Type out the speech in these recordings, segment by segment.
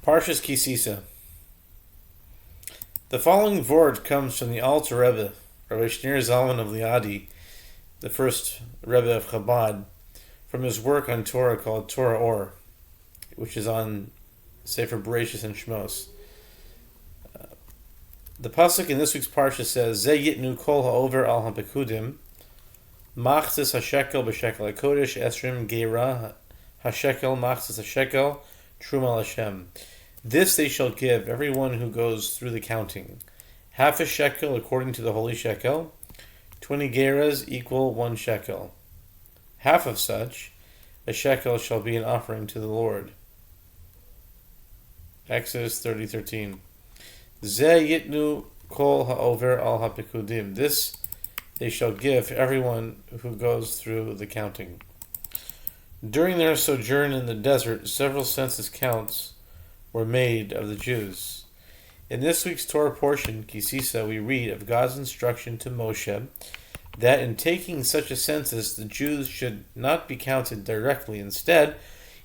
Parshas Tisa. The following vort comes from the Alter Rebbe, Rabbi Shneur Zalman of Liadi, the first Rebbe of Chabad, from his work on Torah called Torah Or, which is on Sefer Bereshis and Shmos. The pasuk in this week's parsha says, "Ze yitnu kol ha'over al ha'pekudim, machzis hashekel b'shekel hakodesh esrim geira hashekel machzis hashekel trum al Hashem. This they shall give everyone who goes through the counting. Half a shekel according to the holy shekel, 20 geras equal 1 shekel. Half of such, a shekel shall be an offering to the Lord." Exodus 30:13. Ze yitnu kol ha'over al ha'pekudim. This they shall give everyone who goes through the counting. During their sojourn in the desert, several census counts were made of the Jews. In this week's Torah portion, Tisa, we read of God's instruction to Moshe that in taking such a census, the Jews should not be counted directly. Instead,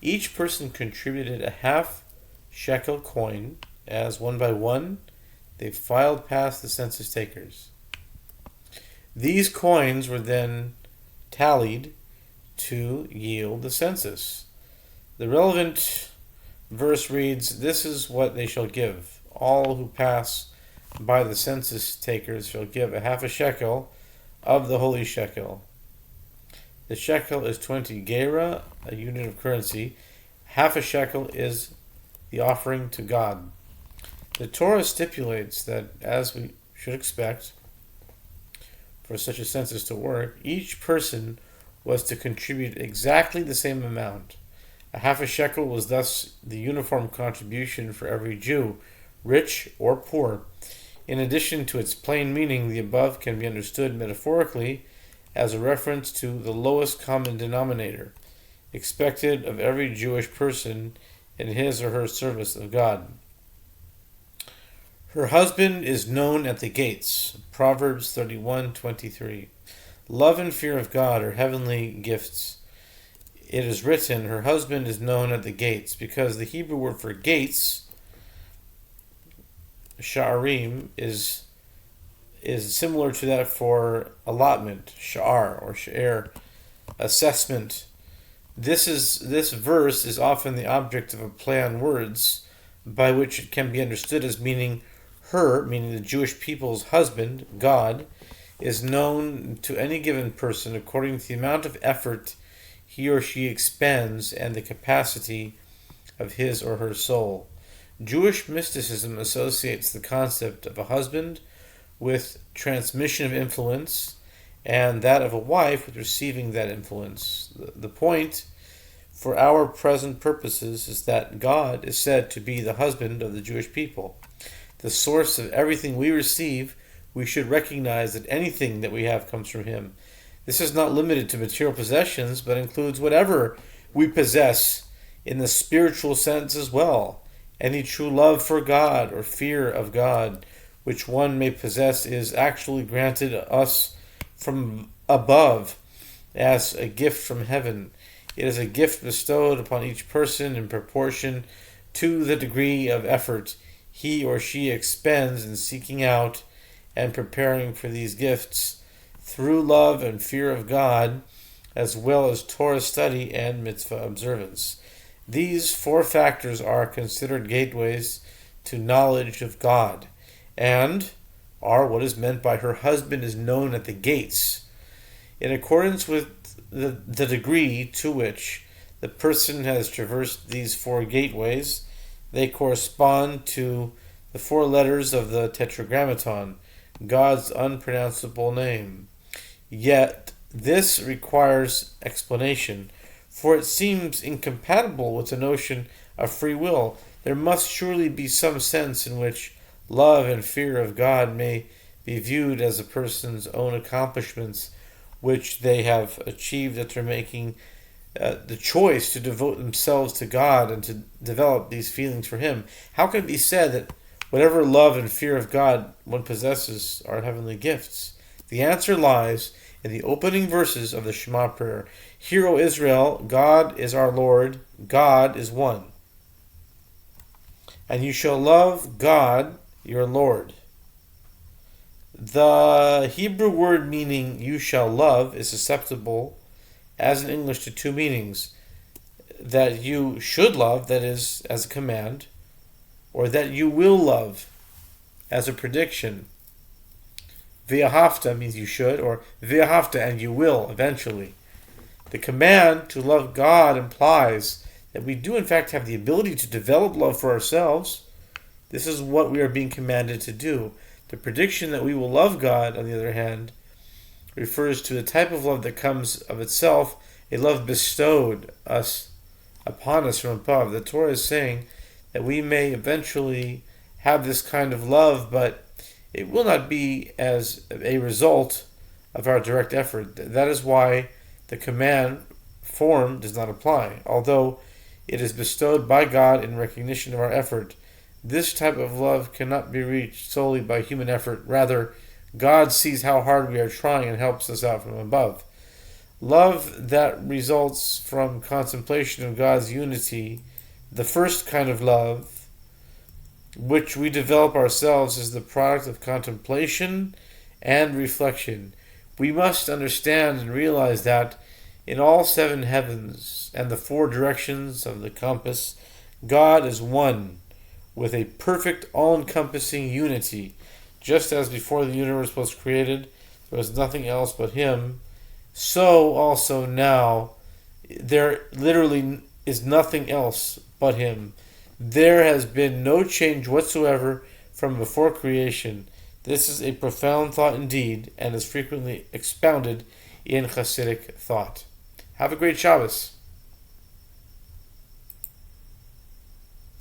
each person contributed a half shekel coin, as one by one they filed past the census takers. These coins were then tallied to yield the census. The relevant verse reads, "This is what they shall give. All who pass by the census takers shall give a half a shekel of the holy shekel." The shekel is 20 gera, a unit of currency. Half a shekel is the offering to God. The Torah stipulates that, as we should expect for such a census to work, each person was to contribute exactly the same amount. A half a shekel was thus the uniform contribution for every Jew, rich or poor. In addition to its plain meaning, the above can be understood metaphorically as a reference to the lowest common denominator expected of every Jewish person in his or her service of God. Her husband is known at the gates. Proverbs 31:23. Love and fear of God are heavenly gifts. It is written, "Her husband is known at the gates," because the Hebrew word for gates, sha'arim, is similar to that for allotment, sha'ar or sha'er, assessment. This verse is often the object of a play on words, by which it can be understood as meaning her, meaning the Jewish people's husband, God, is known to any given person according to the amount of effort he or she expends and the capacity of his or her soul. Jewish mysticism associates the concept of a husband with transmission of influence and that of a wife with receiving that influence. The point for our present purposes is that God is said to be the husband of the Jewish people. The source of everything we receive, we should recognize that anything that we have comes from Him. This is not limited to material possessions, but includes whatever we possess in the spiritual sense as well. Any true love for God or fear of God, which one may possess, is actually granted us from above as a gift from heaven. It is a gift bestowed upon each person in proportion to the degree of effort he or she expends in seeking out and preparing for these gifts through love and fear of God, as well as Torah study and mitzvah observance. These four factors are considered gateways to knowledge of God, and are what is meant by "her husband is known at the gates." In accordance with the degree to which the person has traversed these four gateways, they correspond to the four letters of the Tetragrammaton, God's unpronounceable name. Yet this requires explanation, for it seems incompatible with the notion of free will. There must surely be some sense in which love and fear of God may be viewed as a person's own accomplishments, which they have achieved after making the choice to devote themselves to God and to develop these feelings for Him. How can it be said that whatever love and fear of God one possesses are heavenly gifts? The answer lies in the opening verses of the Shema prayer. "Hear, O Israel, God is our Lord, God is one." and you shall love God your Lord. The Hebrew word meaning you shall love is susceptible, as in English, to two meanings. That you should love, that is, as a command, or that you will love, as a prediction. V'ahavta means you should, or v'ahavta, and you will, eventually. The command to love God implies that we do in fact have the ability to develop love for ourselves. This is what we are being commanded to do. The prediction that we will love God, on the other hand, refers to the type of love that comes of itself, a love bestowed upon us from above. The Torah is saying that we may eventually have this kind of love, but it will not be as a result of our direct effort. That is why the command form does not apply. Although it is bestowed by God in recognition of our effort, this type of love cannot be reached solely by human effort. Rather, God sees how hard we are trying and helps us out from above. Love that results from contemplation of God's unity, the first kind of love, which we develop ourselves, is the product of contemplation and reflection. We must understand and realize that in all seven heavens and the four directions of the compass, God is one, with a perfect, all-encompassing unity. Just as before the universe was created, there was nothing else but Him, so also now there literally is nothing else but Him. There has been no change whatsoever from before creation. This is a profound thought indeed, and is frequently expounded in Hasidic thought. Have a great Shabbos.